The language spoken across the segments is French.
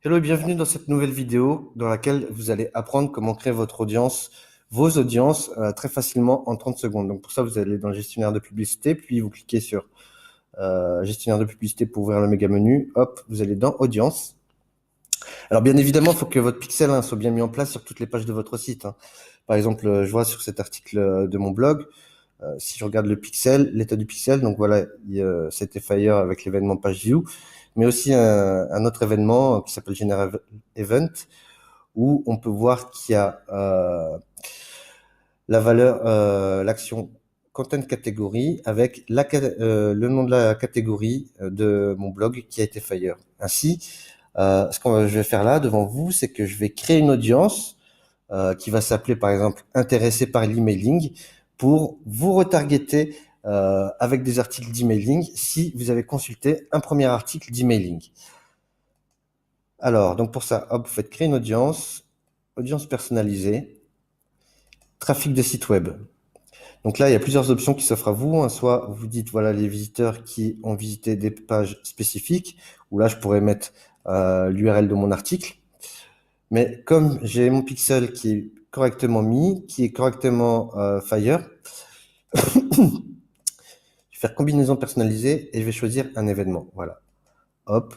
Hello et bienvenue dans cette nouvelle vidéo dans laquelle vous allez apprendre comment créer votre audience, vos audiences très facilement en 30 secondes. Donc pour ça, vous allez dans le gestionnaire de publicité, puis vous cliquez sur gestionnaire de publicité pour ouvrir le méga menu. Hop, vous allez dans audience. Alors bien évidemment, il faut que votre pixel soit bien mis en place sur toutes les pages de votre site. Par exemple, je vois sur cet article de mon blog, si je regarde le pixel, l'état du pixel, donc voilà, c'était Fire avec l'événement page view, mais aussi un autre événement qui s'appelle General Event, où on peut voir qu'il y a la valeur, l'action content category avec le nom de la catégorie de mon blog qui a été Fire. Ainsi, ce que je vais faire là devant vous, c'est que je vais créer une audience qui va s'appeler par exemple intéressé par l'emailing pour vous retargeter avec des articles d'emailing si vous avez consulté un premier article d'emailing. Alors, donc pour ça, hop, vous faites créer une audience personnalisée, trafic de site web. Donc là, il y a plusieurs options qui s'offrent à vous. Soit vous dites, voilà, les visiteurs qui ont visité des pages spécifiques, ou là, je pourrais mettre l'URL de mon article. Mais comme j'ai mon pixel qui est correctement mis, qui est correctement Fire, je vais faire combinaison personnalisée et je vais choisir un événement. Voilà. Hop,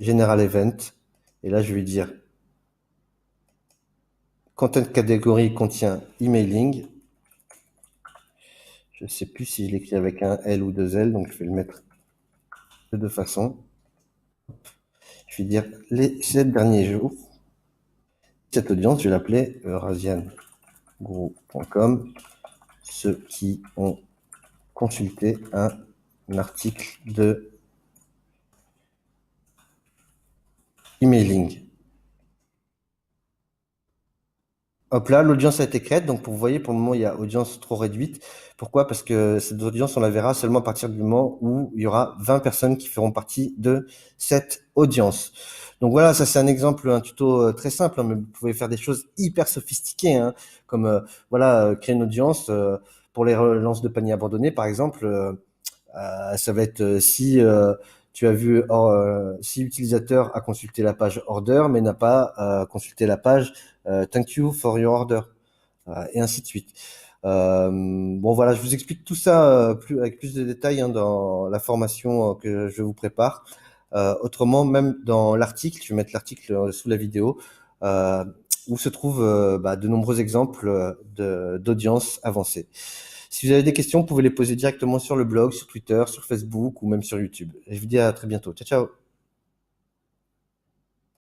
General Event. Et là, je vais dire Content Category contient emailing. Je ne sais plus si je l'écris avec un L ou deux L, donc je vais le mettre de deux façons. Je vais dire les 7 derniers jours. Cette audience, je vais l'appeler eurasiangroup.com, ceux qui ont consulté un article de emailing. Hop là, l'audience a été créée, donc vous voyez, pour le moment, il y a audience trop réduite. Pourquoi? Parce que cette audience, on la verra seulement à partir du moment où il y aura 20 personnes qui feront partie de cette audience. Donc voilà, ça c'est un exemple, un tuto très simple, mais vous pouvez faire des choses hyper sophistiquées, comme voilà, créer une audience pour les relances de panier abandonnés, par exemple. Ça va être si tu as vu, si l'utilisateur a consulté la page order, mais n'a pas consulté la page thank you for your order, et ainsi de suite. Bon voilà, je vous explique tout ça avec plus de détails dans la formation que je vous prépare. Autrement, même dans l'article, je vais mettre l'article sous la vidéo, euh, où se trouvent de nombreux exemples d'audience avancée. Si vous avez des questions, vous pouvez les poser directement sur le blog, sur Twitter, sur Facebook ou même sur YouTube. Et je vous dis à très bientôt. Ciao, ciao!